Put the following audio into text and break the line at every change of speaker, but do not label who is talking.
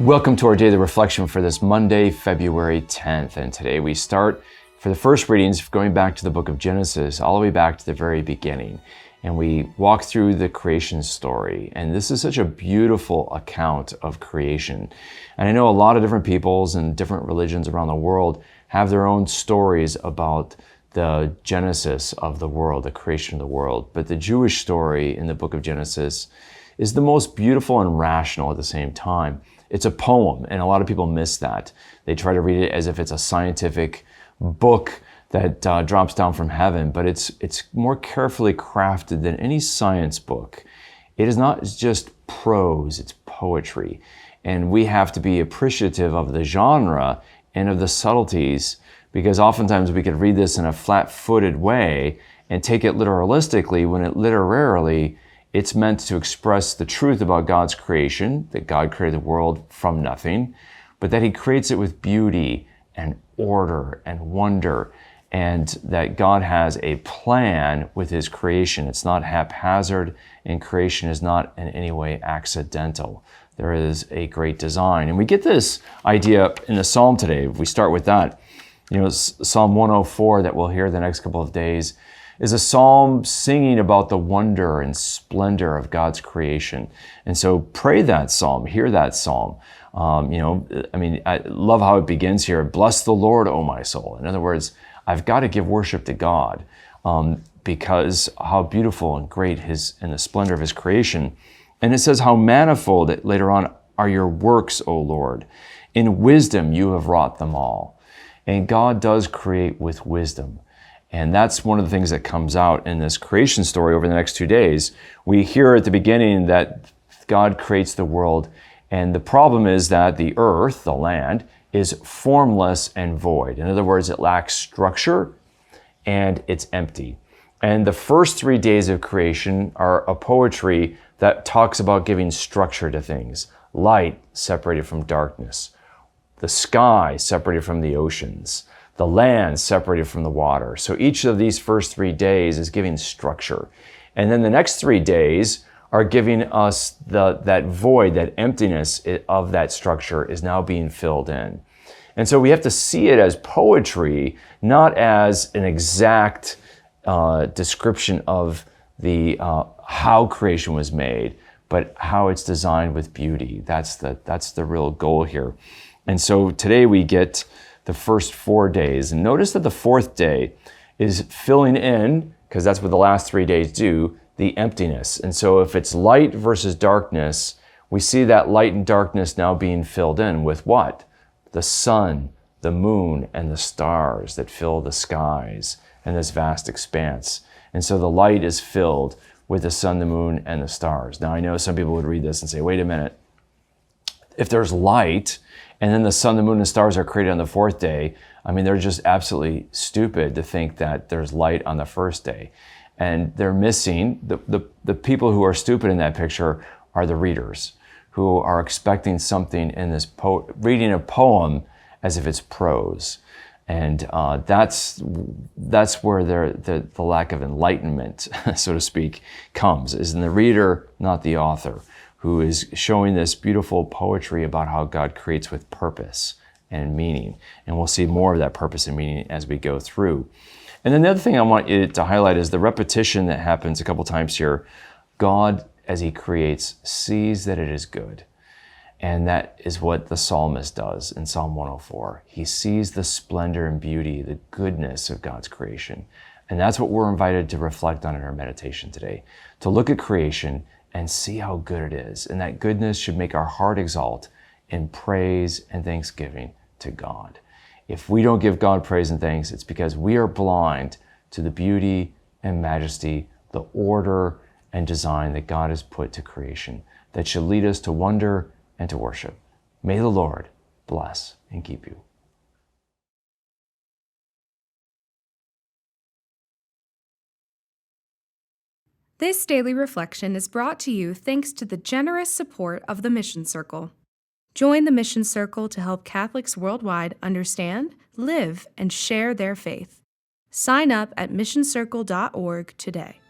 Welcome to our daily reflection for this Monday, February 10th. And today we start for the first readings going back to the book of Genesis, all the way back to the very beginning. And we walk through the creation story. And this is such a beautiful account of creation. And I know a lot of different peoples and different religions around the world have their own stories about the genesis of the world, the creation of the world. But the Jewish story in the book of Genesis is the most beautiful and rational at the same time. It's a poem, and a lot of people miss that. They try to read it as if it's a scientific book that drops down from heaven, but it's more carefully crafted than any science book. It is not just prose, it's poetry. And we have to be appreciative of the genre and of the subtleties, because oftentimes we could read this in a flat-footed way and take it literalistically when it literarily it's meant to express the truth about God's creation, that God created the world from nothing, but that He creates it with beauty and order and wonder, and that God has a plan with His creation. It's not haphazard, and creation is not in any way accidental. There is a great design. And we get this idea in the Psalm today. If we start with that, Psalm 104 that we'll hear the next couple of days is a psalm singing about the wonder and splendor of God's creation. And so pray that psalm, hear that psalm. I love how it begins here. Bless the Lord, O my soul. In other words, I've got to give worship to God because how beautiful and great and the splendor of His creation. And it says how manifold, later on, are your works, O Lord. In wisdom you have wrought them all. And God does create with wisdom. And that's one of the things that comes out in this creation story over the next 2 days. We hear at the beginning that God creates the world, and the problem is that the earth, the land, is formless and void. In other words, it lacks structure and it's empty. And the first 3 days of creation are a poetry that talks about giving structure to things. Light separated from darkness, the sky separated from the oceans, the land separated from the water. So each of these first 3 days is giving structure. And then the next 3 days are giving us that void, that emptiness of that structure is now being filled in. And so we have to see it as poetry, not as an exact description of the how creation was made, but how it's designed with beauty. That's the real goal here. And so today we get the first 4 days. And notice that the fourth day is filling in, because that's what the last 3 days do, the emptiness. And so if it's light versus darkness, we see that light and darkness now being filled in with what? The sun, the moon, and the stars that fill the skies and this vast expanse. And so the light is filled with the sun, the moon, and the stars. Now I know some people would read this and say, wait a minute, if there's light, and then the sun, the moon, and the stars are created on the fourth day, they're just absolutely stupid to think that there's light on the first day. And they're missing, the people who are stupid in that picture are the readers, who are expecting something in this reading a poem as if it's prose. And that's where the lack of enlightenment, so to speak, comes, is in the reader, not the author, who is showing this beautiful poetry about how God creates with purpose and meaning. And we'll see more of that purpose and meaning as we go through. And then the other thing I want you to highlight is the repetition that happens a couple times here. God, as He creates, sees that it is good. And that is what the psalmist does in Psalm 104. He sees the splendor and beauty, the goodness of God's creation. And that's what we're invited to reflect on in our meditation today, to look at creation and see how good it is. And that goodness should make our heart exalt in praise and thanksgiving to God. If we don't give God praise and thanks, it's because we are blind to the beauty and majesty, the order and design that God has put to creation that should lead us to wonder and to worship. May the Lord bless and keep you.
This daily reflection is brought to you thanks to the generous support of the Mission Circle. Join the Mission Circle to help Catholics worldwide understand, live, and share their faith. Sign up at missioncircle.org today.